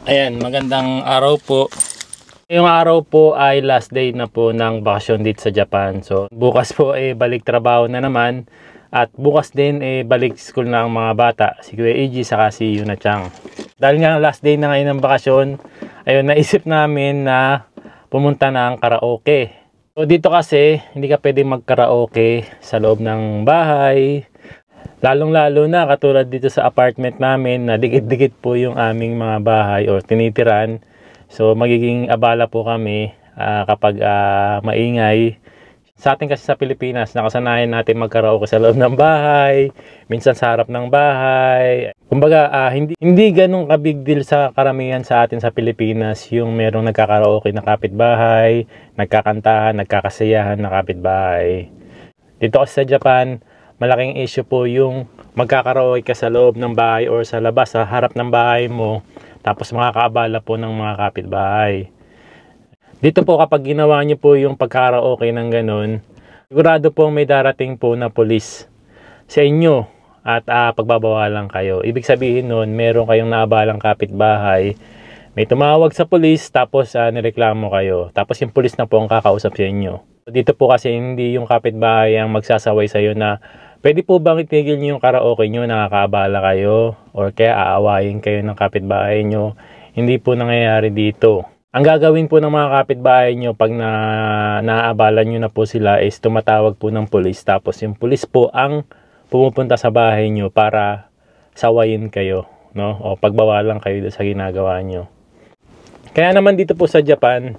Ayan, magandang araw po. Yung araw po ay last day na po ng bakasyon dito sa Japan. So bukas po balik trabaho na naman. At bukas din balik school na ang mga bata. Si Kuya Eiji saka si Yuna-chan. Dahil nga last day na ngayon ng bakasyon, ayun, naisip namin na pumunta na ang karaoke. So dito kasi hindi ka pwede mag-karaoke sa loob ng bahay. Lalong-lalo na katulad dito sa apartment namin na dikit-dikit po yung aming mga bahay o tinitiran. So magiging abala po kami kapag maingay. Sa atin kasi sa Pilipinas, nakasanayan natin magkaraoke sa loob ng bahay, minsan sa harap ng bahay. Kumbaga, hindi ganun ka-big deal sa karamihan sa atin sa Pilipinas yung merong nagkakaraoke na kapitbahay, nagkakantahan, nagkakasayahan na kapitbahay. Dito kasi sa Japan, malaking issue po yung magkakaraoke ka sa loob ng bahay or sa labas, sa harap ng bahay mo, tapos makakaabala po ng mga kapitbahay. Dito po kapag ginawa niyo po yung pagkaraoke ng ganun, sigurado po may darating po na pulis sa inyo at pagbabawalan kayo. Ibig sabihin nun, meron kayong naabalang kapitbahay, may tumawag sa pulis tapos nireklamo kayo. Tapos yung pulis na po ang kakausap sa inyo. Dito po kasi hindi yung kapitbahay ang magsasaway sa iyo na pwede po bang itigil niyo yung karaoke niyo, nakakaabala kayo or kaya aawayin kayo ng kapitbahay niyo. Hindi po nangyayari dito. Ang gagawin po ng mga kapitbahay nyo pag naaabalan nyo na po sila is tumatawag po ng pulis. Tapos yung pulis po ang pumupunta sa bahay nyo para sawayin kayo, no? O pagbawalan kayo sa ginagawa nyo. Kaya naman dito po sa Japan,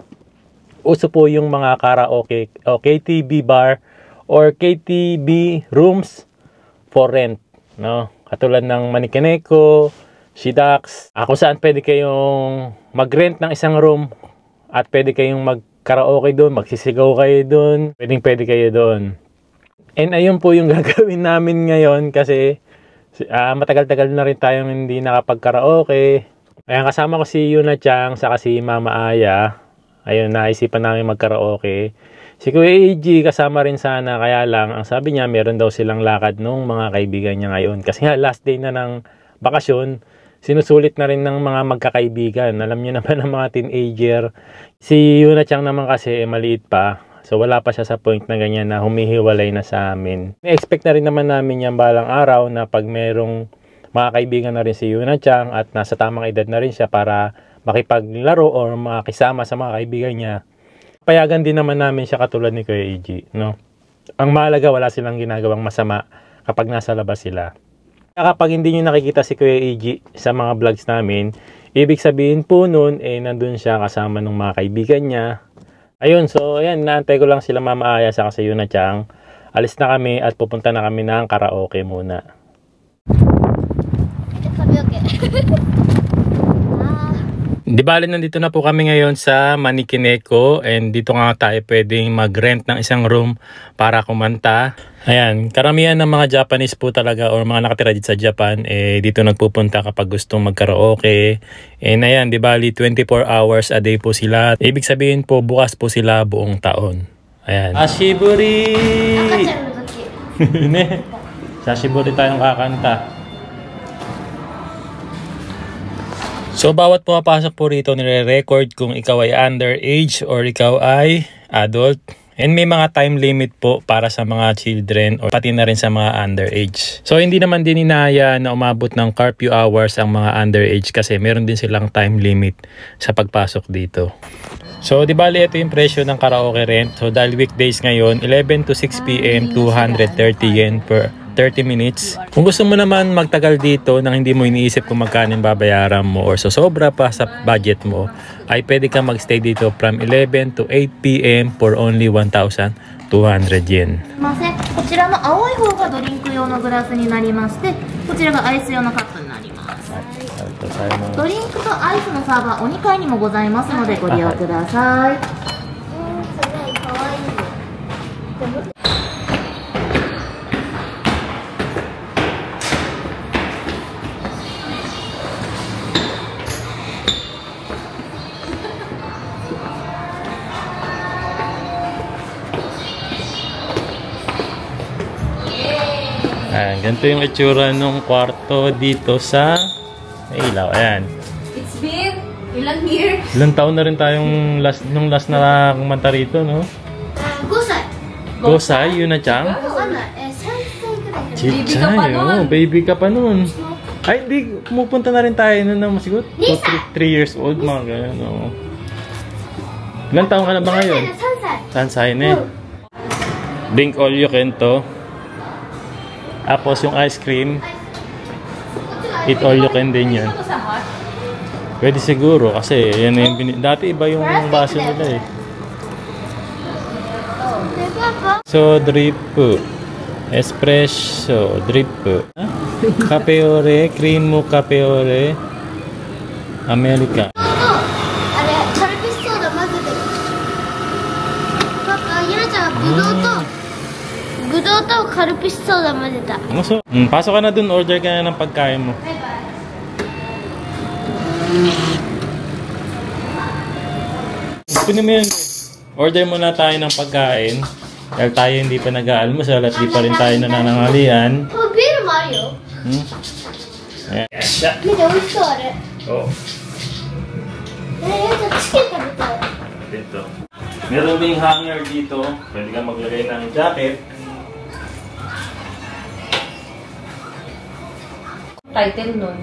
uso po yung mga karaoke o KTV bar or KTV rooms for rent, no? Katulad ng Manikaneko, Shidax, kung saan pwede kayong mag-rent ng isang room at pwede kayong mag-karaoke doon, magsisigaw kayo doon, pwede kayo doon. And ayun po yung gagawin namin ngayon kasi matagal-tagal na rin tayong hindi nakapag-karaoke. Ayan, kasama ko si Yuna-chan saka si Mama Aya. Ayun, naisipan namin mag-karaoke. Si Kuya Eiji kasama rin sana, kaya lang ang sabi niya meron daw silang lakad nung mga kaibigan niya ngayon. Kasi nga last day na ng bakasyon, sinusulit na rin ng mga magkakaibigan. Alam niyo naman ng mga teenager. Si Yuna-chan naman kasi maliit pa. So wala pa siya sa point na ganyan na humihiwalay na sa amin. Na-expect na rin naman namin yan balang araw na pag merong mga kaibigan na rin si Yuna-chan at nasa tamang edad na rin siya para makipaglaro or makisama sa mga kaibigan niya. Payagan din naman namin siya katulad ni Kuya Eiji, no? Ang mahalaga, wala silang ginagawang masama kapag nasa labas sila. Kapag hindi nyo nakikita si Kuya Eiji sa mga vlogs namin, ibig sabihin po nun, nandun siya kasama ng mga kaibigan niya. Ayun, so ayan, naantay ko lang sila Mama Aya sa kasi Yuna-chan. Alis na kami at pupunta na kami ng karaoke muna. Di bale, nandito na po kami ngayon sa Manikaneko and dito nga tayo pwedeng mag-rent ng isang room para kumanta. Ayan, karamihan ng mga Japanese po talaga or mga nakatira dito sa Japan, dito nagpupunta kapag gustong mag-karaoke. And ayan, di bali 24 hours a day po sila. Ibig sabihin po, bukas po sila buong taon. Ayan. Ashiburi! Ashiburi tayong kakanta. So bawat pumapasok po rito nire-record kung ikaw ay underage or ikaw ay adult. And may mga time limit po para sa mga children or pati na rin sa mga underage. So hindi naman din inaya na umabot ng curfew hours ang mga underage kasi meron din silang time limit sa pagpasok dito. So di bali ito yung presyo ng karaoke rent. So dahil weekdays ngayon, 11 to 6 PM, 230 yen per 30 minutes. Kung gusto mo naman magtagal dito nang hindi mo iniisip kung magkano yung babayaran mo or so sobra pa sa budget mo, ay pwede kang magstay dito from 11 to 8 PM for only 1,200 yen. こちらの青い方がドリンク用のグラスになりまして、こちらがアイス用のカップになります。ドリンクとアイスのサーバーお2階にもございますのでご利用ください。すごい可愛い。Ayan, ganito yung itsura ng kwarto dito sa ilaw. Ayan. It's been Ilang years? Ilang taon na rin tayong nung last na kumanta rito, no? 5 歳。 Gosai, yun na Chang? わかんない。3歳くらい。 Chichay, oh, baby ka pa nun. Ay, hindi, pumupunta na rin tayo nun na siguro 3 years old, mga ganyan, no? Ilang taon ka na ba ngayon? 3歳。 Sansay na eh. Drink all you can to. Tapos yung ice cream, eat all you can din yan. Pwede siguro kasi yan na yung dati iba yung baso nila eh. So drip, espresso, drip, cafe ore, cream cafe ore, America. あれ、カルピスソーダ混ぜてる。パパ、ゆなちゃんがぶどうとカルピスソーダ混ぜた。 So, pasok ka na dun, order ka na ng pagkain mo. Kunin mo yun. Order muna tayo ng pagkain. Dahil tayo hindi pa nag-aalmusal at di pa rin tayo nananangalian. ビールもあるよ。 Ayan. 見て、美味しそうあれ。 Oh, ゆなちゃんチキン食べたい。 dito. Meron ding hanger dito. Pwede ka maglagay ng jacket. Title nun.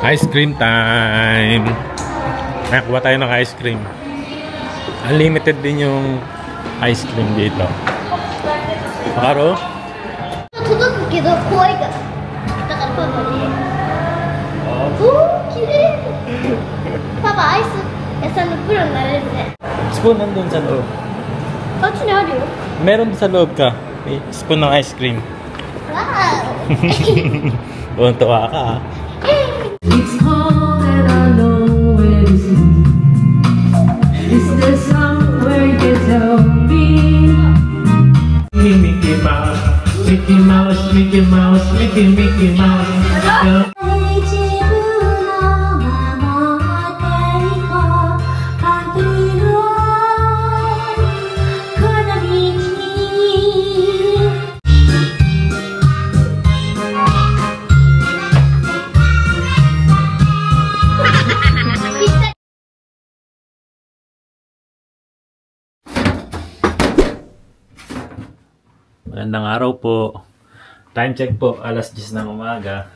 アイスクリームタイム. Nakakuha tayo ng ice cream. Unlimited din yung ice cream dito. Makaro? 届くけど怖いから。だからパパに。おー、綺麗。パパ、アイス屋さんのプロになれるね。 Spoon nandun sa loob. あっちにあるよ。 Meron sa loob ka. May spoon ng ice cream. わー Tuwa ka ha. It's cold and I know where this is. Is there somewhere you can tell me? Mickey Mouse, Mickey Mouse, Mickey Mouse, Mickey Mouse. Magandang araw po. Time check po, alas 10 ng umaga.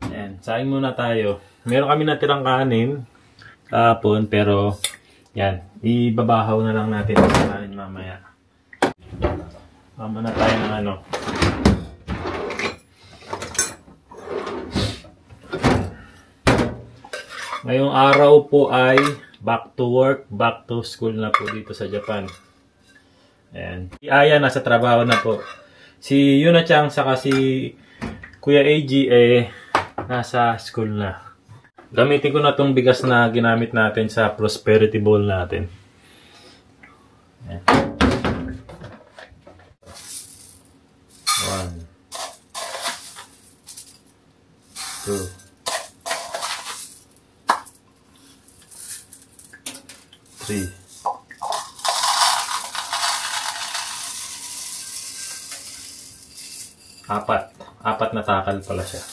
Ayan, saing muna tayo. Meron kami natirang kanin kahapon, pero yan, ibabahaw na lang natin sa kanin mamaya. Tama na tayo ng ano. Ngayong araw po ay back to work, back to school na po dito sa Japan. Ayan. Si Aya nasa trabaho na po. Si Yuna-chan saka si Kuya AG nasa school na. Gamitin ko na tong bigas na ginamit natin sa prosperity bowl natin. Ayan. 1 2 3 4 na takal pala siya.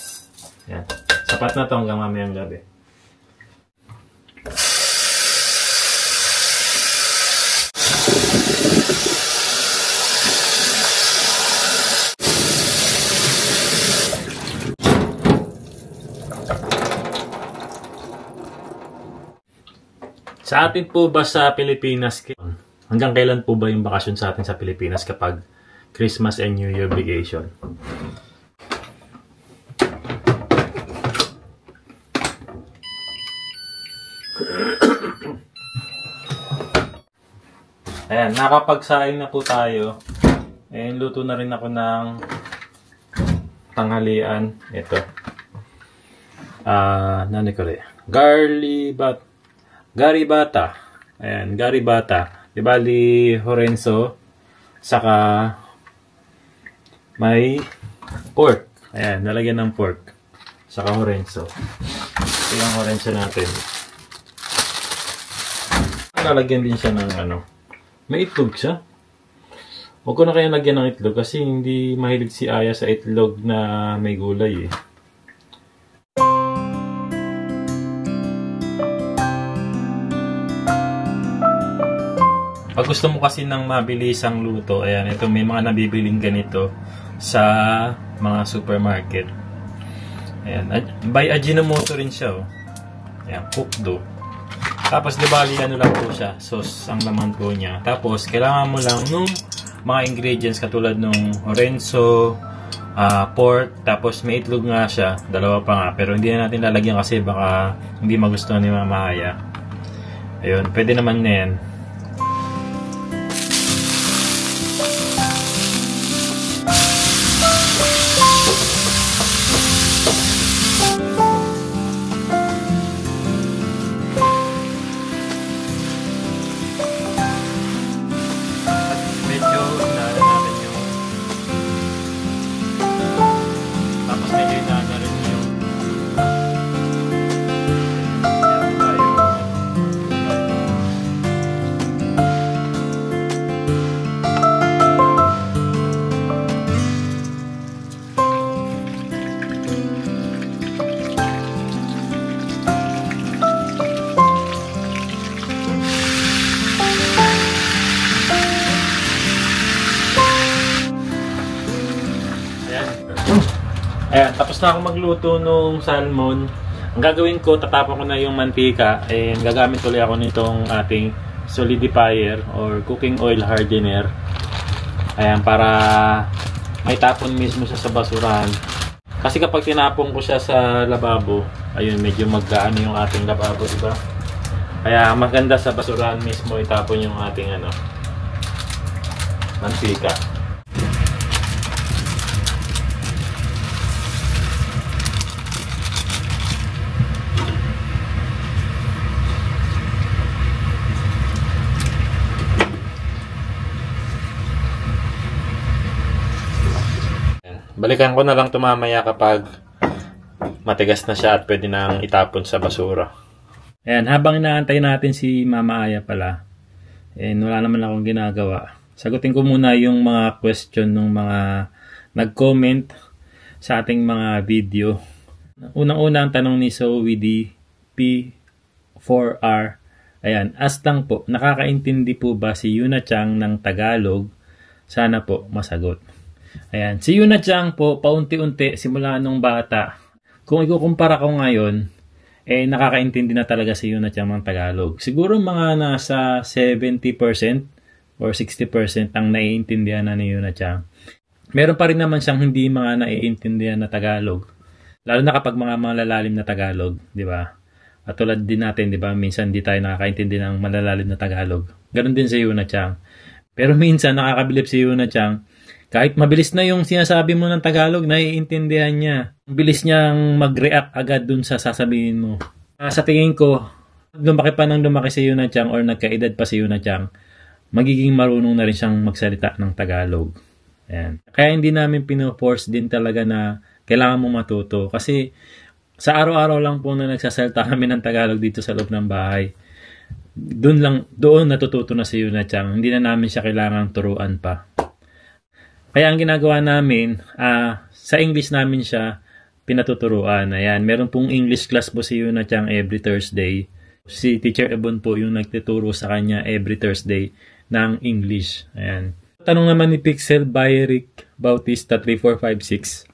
Yan. Sapat na to hanggang mamayang gabi. Sa atin po ba sa Pilipinas, hanggang kailan po ba yung bakasyon sa atin sa Pilipinas kapag Christmas and New Year vacation? Ayan, nakapagsaing na po tayo. Ayan, luto na rin ako ng tanghalian. Ito. Garibata. Ayan, garibata. Di bali, Horenzo. Saka may pork. Ayan, nalagyan ng pork. Saka Horenzo. Ito yung Horenzo natin. Nalagyan din siya ng ano. May itlog siya. Huwag ko na kaya lagyan ng itlog kasi hindi mahilig si Aya sa itlog na may gulay eh. Pag gusto mo kasi ng mabilisang luto, ayan, ito may mga nabibiling ganito sa mga supermarket. Ayan, by Ajinomoto rin siya, oh. Ayan, cooked. Tapos, di bali, ano lang po siya, sauce ang laman po niya. Tapos, kailangan mo lang nung mga ingredients katulad nung Horenzo, pork, tapos may itlog nga siya, dalawa pa nga. Pero hindi na natin lalagyan kasi baka hindi magustuhan ni Mama Aya. Ayun, pwede naman na yan. Ayan, tapos na ako magluto nung salmon. Ang gagawin ko, tatapon ko na yung mantika and gagamit ulit ako nitong ating solidifier or cooking oil hardener. Ayan, para may tapon mismo siya sa basurahan. Kasi kapag tinapon ko siya sa lababo, ayun, medyo maggaano yung ating lababo, diba? Kaya maganda sa basurahan mismo itapon yung ating ano, mantika. Balikan ko na lang ito mamaya kapag matigas na siya at pwede nang itapon sa basura. Ayan, habang inaantay natin si Mama Aya pala, wala naman akong ginagawa. Sagutin ko muna yung mga question ng mga nag-comment sa ating mga video. Unang-una ang tanong ni Zoe D. P4R. Ayan, lang po, nakakaintindi po ba si Yuna-chan ng Tagalog? Sana po masagot. Ayan, si Yuna-chan po, paunti-unti, simula nung bata. Kung ikukumpara ko ngayon, nakakaintindi na talaga si Yuna-chan ng Tagalog. Siguro mga nasa 70% or 60% ang naiintindihan na ni Yuna Chang. Meron pa rin naman siyang hindi mga naiintindihan na Tagalog. Lalo na kapag mga malalalim na Tagalog, di ba? At tulad din natin, di ba? Minsan di tayo nakakaintindi ng malalalim na Tagalog. Ganon din si Yuna Chang. Pero minsan nakakabilib si Yuna Chang. Kahit mabilis na yung sinasabi mo ng Tagalog, naiintindihan niya. Bilis niyang mag-react agad dun sa sasabihin mo. Sa tingin ko, lumaki pa nang lumaki si Yuna Chang or nagkaedad pa si Yuna Chang, magiging marunong na rin siyang magsalita ng Tagalog. Ayan. Kaya hindi namin pino-force din talaga na kailangan mo matuto. Kasi sa araw-araw lang po na nagsasalita kami ng Tagalog dito sa loob ng bahay, doon natututo na si Yuna Chang. Hindi na namin siya kailangang turuan pa. Kaya ang ginagawa namin, sa English namin siya pinatuturuan. Ayan, meron pong English class po si Yuna Chang every Thursday. Si Teacher Ebon po yung nagtuturo sa kanya every Thursday ng English. Ayan. Tanong naman ni Pixel by Rick Bautista 3456.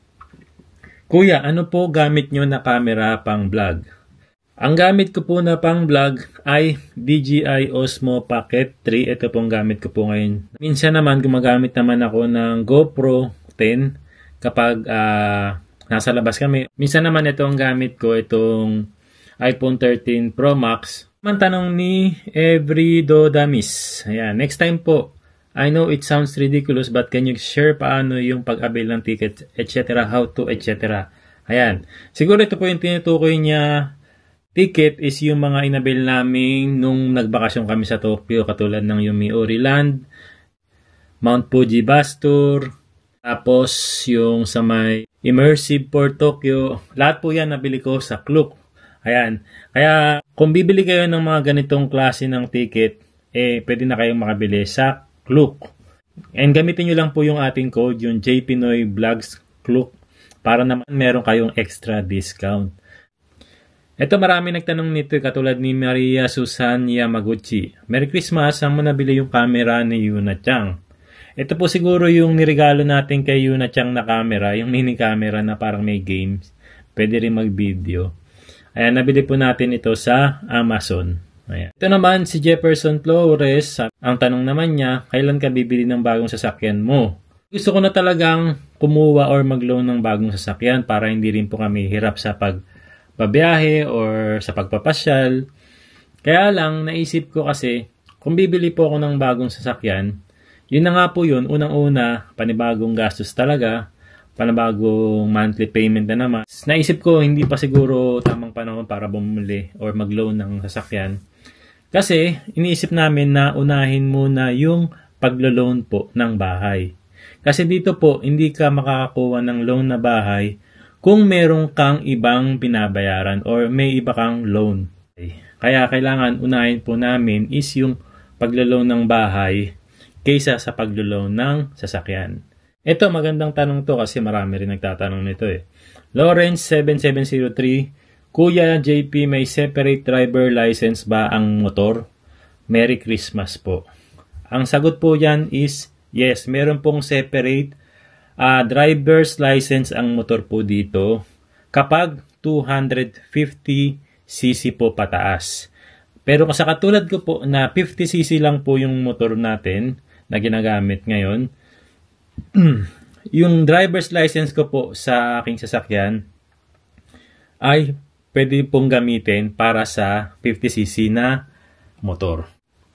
Kuya, ano po gamit nyo na camera pang vlog? Ang gamit ko po na pang vlog ay DJI Osmo Pocket 3. Ito pong gamit ko po ngayon. Minsan naman gumagamit naman ako ng GoPro 10 kapag nasa labas kami. Minsan naman ito ang gamit ko, itong iPhone 13 Pro Max. Tanong ni Every Dodamis. Ayan, next time po. I know it sounds ridiculous but can you share paano yung pag-avail ng ticket, etc., how to, etc. Ayan. Siguro ito po yung tinutukoy niya. Ticket is yung mga inabil namin nung nagbakasyon kami sa Tokyo, katulad ng Yomiuri Land, Mount Fuji Bus Tour, tapos yung sa may Immersive Port Tokyo. Lahat po yan nabili ko sa Klook. Ayan. Kaya kung bibili kayo ng mga ganitong klase ng ticket, pwede na kayong makabili sa Klook. And gamitin nyo lang po yung ating code, yung JPinoy Vlogs Klook, para naman meron kayong extra discount. Ito, marami nagtanong nito, katulad ni Maria Susan Yamaguchi. Merry Christmas, saan mo nabili yung camera ni Yuna Chang? Ito po siguro yung niregalo natin kay Yuna Chang na camera, yung mini camera na parang may games. Pwede rin mag-video. Ayan, nabili po natin ito sa Amazon. Ayan. Ito naman si Jefferson Flores. Ang tanong naman niya, kailan ka bibili ng bagong sasakyan mo? Gusto ko na talagang kumuha or mag-loan ng bagong sasakyan para hindi rin po kami hirap sa pagbabiyahe or sa pagpapasyal. Kaya lang, naisip ko kasi, kung bibili po ako ng bagong sasakyan, yun na nga po yun, unang-una, panibagong gastos talaga, panibagong monthly payment na naman. Naisip ko, hindi pa siguro tamang panahon para bumili or mag-loan ng sasakyan. Kasi, iniisip namin na unahin muna yung paglo-loan po ng bahay. Kasi dito po, hindi ka makakakuha ng loan na bahay kung meron kang ibang binabayaran or may iba kang loan. Kaya kailangan unahin po namin is yung paglo-loan ng bahay kaysa sa paglo-loan ng sasakyan. Ito, magandang tanong to kasi marami rin nagtatanong nito Lawrence 7703, Kuya JP, may separate driver license ba ang motor? Merry Christmas po. Ang sagot po yan is yes, meron pong separate driver's license ang motor po dito kapag 250cc po pataas. Pero sa katulad ko po na 50cc lang po yung motor natin na ginagamit ngayon, yung driver's license ko po sa aking sasakyan ay pwede pong gamitin para sa 50cc na motor.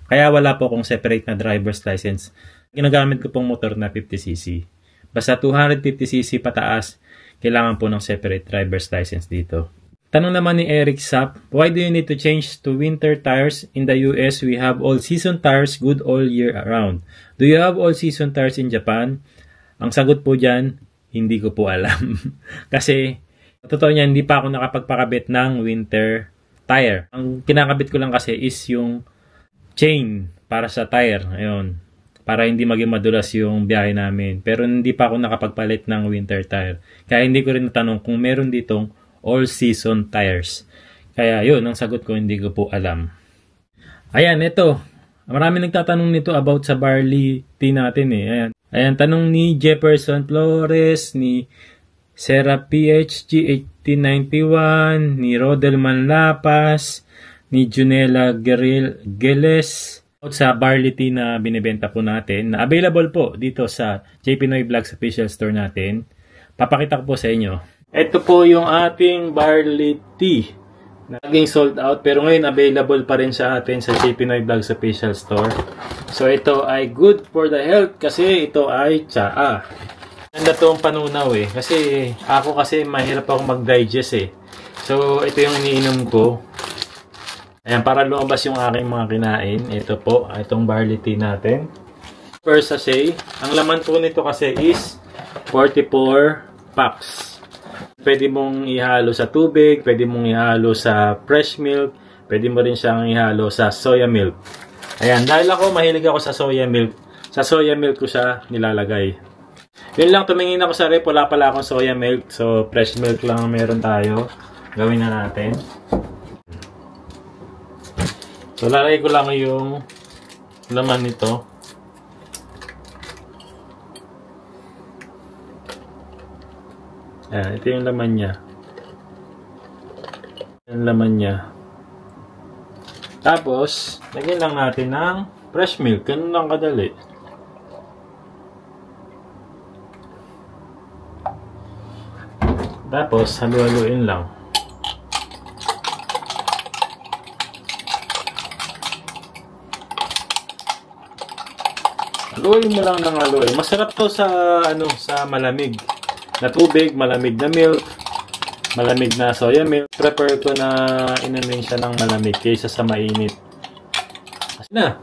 Kaya wala po akong separate na driver's license. Ginagamit ko pong motor na 50cc. Basta 250cc pataas, kailangan po ng separate driver's license dito. Tanong naman ni Eric Sapp, why do you need to change to winter tires? In the US, we have all-season tires good all year around. Do you have all-season tires in Japan? Ang sagot po dyan, hindi ko po alam. Kasi, totoo niya, hindi pa ako nakapagpakabit ng winter tire. Ang kinakabit ko lang kasi is yung chain para sa tire. Ayun. Para hindi maging madulas yung biyahe namin. Pero hindi pa ako nakapagpalit ng winter tire. Kaya hindi ko rin natanong kung meron ditong all-season tires. Kaya yun, ang sagot ko, hindi ko po alam. Ayan, ito. Marami nagtatanong nito about sa barley tea natin Ayan, tanong ni Jefferson Flores, ni Sarah PHG 1891, ni Rodelman Lapas, ni Junela Geles, Sa barley tea na binibenta po natin, na available po dito sa JP Noy Vlogs official store natin. Papakita ko po sa inyo. Ito po yung ating barley tea. Naging sold out pero ngayon available pa rin sa atin sa JP Noy Vlogs official store. So ito ay good for the health kasi ito ay tsaa. Ganda tong panunaw eh. Kasi ako mahirap ako mag-digest eh. So ito yung iniinom ko. Ayan, para lumabas yung aking mga kinain. Ito po, itong barley tea natin. First sachet. Ang laman po nito kasi is 44 packs. Pwede mong ihalo sa tubig, pwede mong ihalo sa fresh milk, pwede mo rin siyang ihalo sa soya milk. Ayan, dahil ako mahilig ako sa soya milk ko siya nilalagay. Yun lang, tumingin ako sa rep, wala pala akong soya milk, so fresh milk lang meron tayo. Gawin na natin. So, lalagay ko lang yung laman nito. Ayan, ito yung laman niya. Yung laman niya. Tapos, lagyan lang natin ng fresh milk. Ganun lang kadali. Tapos, halu-haluin lang. Haluin mo lang ng haluin. Masarap to sa sa malamig na tubig, malamig na milk, malamig na soya milk. Prefer ko na inumin siya ng malamig kaysa sa mainit. Kasi na.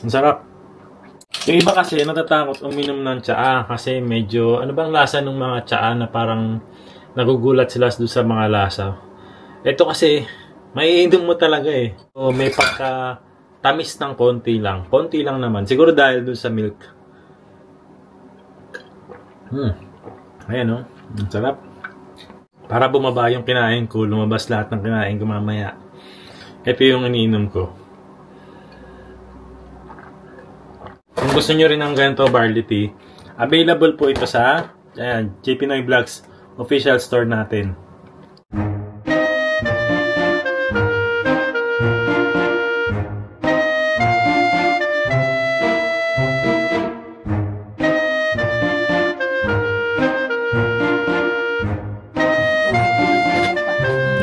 Ang sarap. Yung iba kasi natatakot uminom ng tsaa kasi medyo ano bang lasa ng mga tsaa na parang nagugulat sila doon sa mga lasa. Ito kasi maiinom mo talaga eh. So, may pagka tamis ng konti lang. Konti lang naman. Siguro dahil dun sa milk. Ayan o. Ang sarap. Para bumaba yung kinain ko, lumabas lahat ng kinain ko mamaya. Ito yung iniinom ko. Kung gusto nyo rin ng ganito barley tea, available po ito sa JP Noy Vlogs official store natin.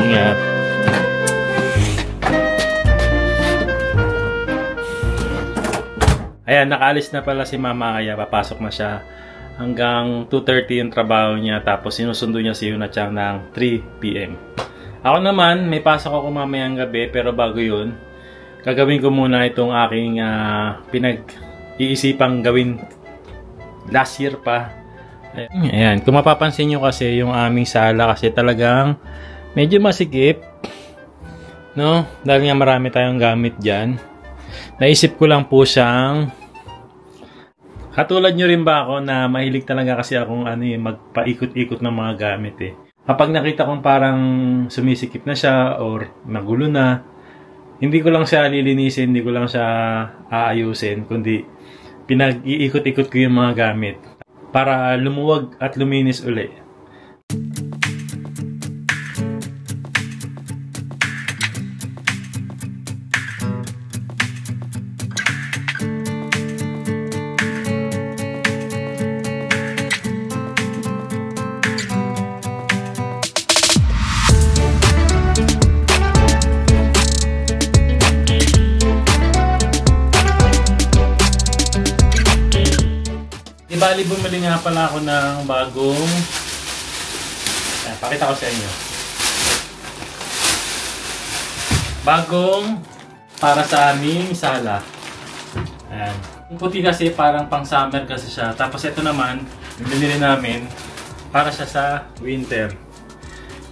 Ingat. Ayan, nakaalis na pala si Mama Aya. Papasok na siya. Hanggang 2:30 yung trabaho niya. Tapos sinusundo niya si Yuna-chan ng 3 PM. Ako naman, may pasok ako mamayang gabi. Pero bago yun, gagawin ko muna itong aking pinag-iisipang gawin last year pa. Ayan, kung mapapansin nyo kasi yung aming sala kasi talagang medyo masikip. No? Dahil nga marami tayong gamit dyan. Naisip ko lang po siyang katulad nyo rin ba ako na mahilig talaga kasi akong magpaikot-ikot ng mga gamit eh. Kapag nakita kong parang sumisikip na siya or nagulo na, hindi ko lang siya lilinisin, hindi ko lang siya aayusin, kundi pinag-iikot-ikot ko yung mga gamit para lumuwag at luminis uli. Bali, bumili nga pala ako ng bagong pakita ko sa inyo. Bagong para sa aming sala. Ayan. Yung puti kasi parang pang summer kasi siya. Tapos ito naman, binili namin para siya sa winter.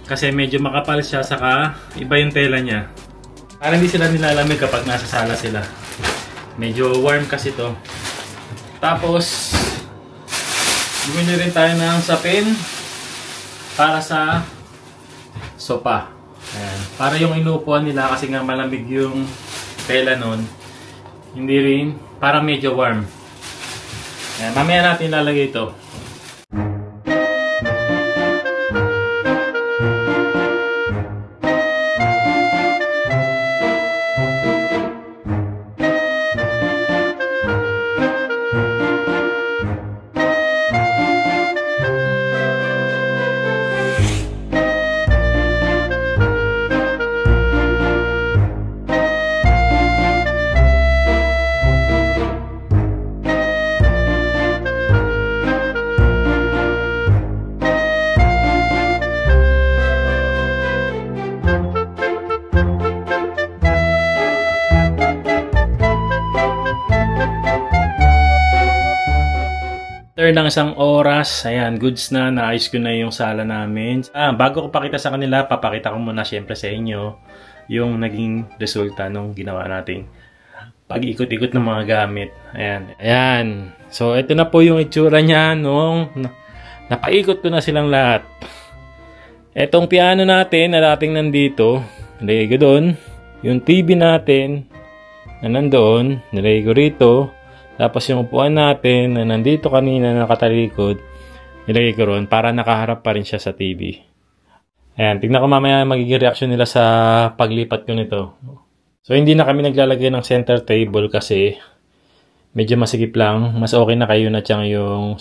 Kasi medyo makapal siya, saka iba yung tela niya. Parang hindi sila nilalamig kapag nasa sala sila. Medyo warm kasi to. Tapos bumili rin tayo ng sapin para sa sopa. Ayan. Para yung inupuan nila kasi nga malamig yung tela nun. Hindi rin, para medyo warm. Ayan. Mamaya natin ilalagay ito. After ng isang oras, ayan, goods na, naayos ko na yung sala namin. Bago ko pakita sa kanila, papakita ko muna syempre sa inyo yung naging resulta nung ginawa nating pag-ikot-ikot ng mga gamit. Ayan. Ayan. So, ito na po yung itsura niya nung napaikot ko na silang lahat. Etong piano natin na dating nandito, nilagay ko doon. Yung TV natin na nandoon, nilagay ko rito. Tapos yung upuan natin na nandito kanina na nakatalikod, nilagay ko ron para nakaharap pa rin siya sa TV. Ayan, tignan ko mamaya magiging reaction nila sa paglipat ko nito. So hindi na kami naglalagay ng center table kasi medyo masikip lang. Mas okay na kayo na tiyang yung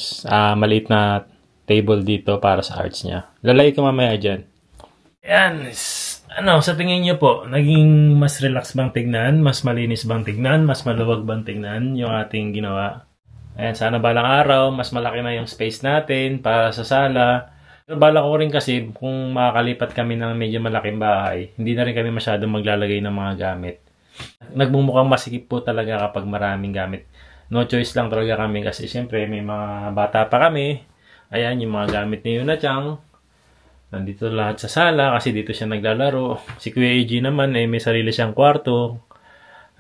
maliit na table dito para sa arts niya. Lalagay ko mamaya dyan. Ayan, sa tingin niyo po, naging mas relax bang tignan? Mas malinis bang tignan? Mas maluwag bang tignan yung ating ginawa? Ayan, sana balang araw, mas malaki na yung space natin para sa sala. Pero bala ko rin kasi kung makakalipat kami ng medyo malaking bahay, hindi na rin kami masyadong maglalagay ng mga gamit. Nagmumukhang masikip po talaga kapag maraming gamit. No choice lang talaga kami kasi siyempre may mga bata pa kami. Ayan, yung mga gamit ni Yuna-chan. Nandito lahat sa sala kasi dito siya naglalaro. Si Kuya AG naman may sarili siyang kwarto.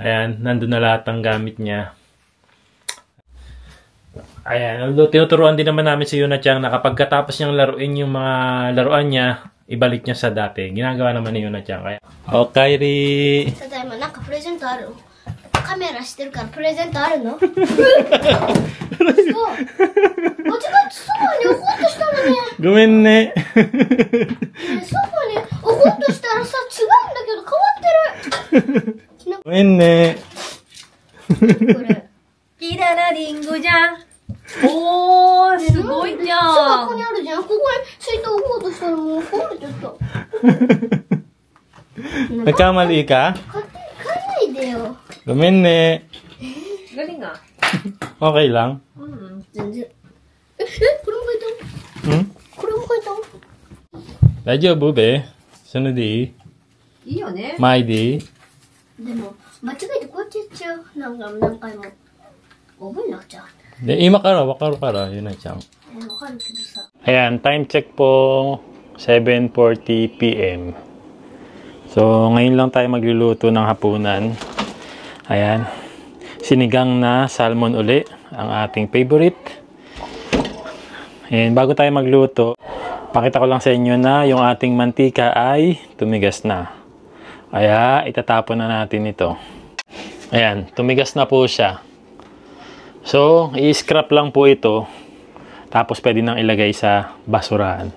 Ayan, nandun na lahat ng gamit niya. Ayan, although tinuturuan din naman namin si Yuna-chan na kapag katapos niyang laruin yung mga laruan niya, ibalik niya sa dati. Ginagawa naman ni Yuna-chan. Kaya, okay, Ri. ただいまなんかプレゼントある？カメラしてるからプレゼントあるの？そう。間違ってそばに置こうとしたのね。ごめんね。ソファに置こうとしたらさ、違うんだけど変わってる。ごめんね。これ。キララリンゴじゃん。おー、すごいじゃそばここん。にあるじゃん。ここに水筒置こうとしたらもう壊れちゃった。 Nagkamali ka? 勝手に変えないでよ。 ごめんね。 Galing nga. Okay lang. 全然。これも変えた？ Hmm? これも変えた？ 大丈夫べsunod di? いいよね。 May di? でも間違えてこうやってやっちゃう。何回も。覚えなくちゃ。 Ima ka raw, wakaro ka raw, Yuna-chan. わかるけどさ。 Ayan, time check po 7:40 PM. So, ngayon lang tayo magluluto ng hapunan. Ayan. Sinigang na salmon uli, ang ating favorite. Ayan, bago tayo magluto, pakita ko lang sa inyo na yung ating mantika ay tumigas na. Kaya, itatapon na natin ito. Ayan, tumigas na po siya. So, i-scrap lang po ito. Tapos pwede nang ilagay sa basurahan.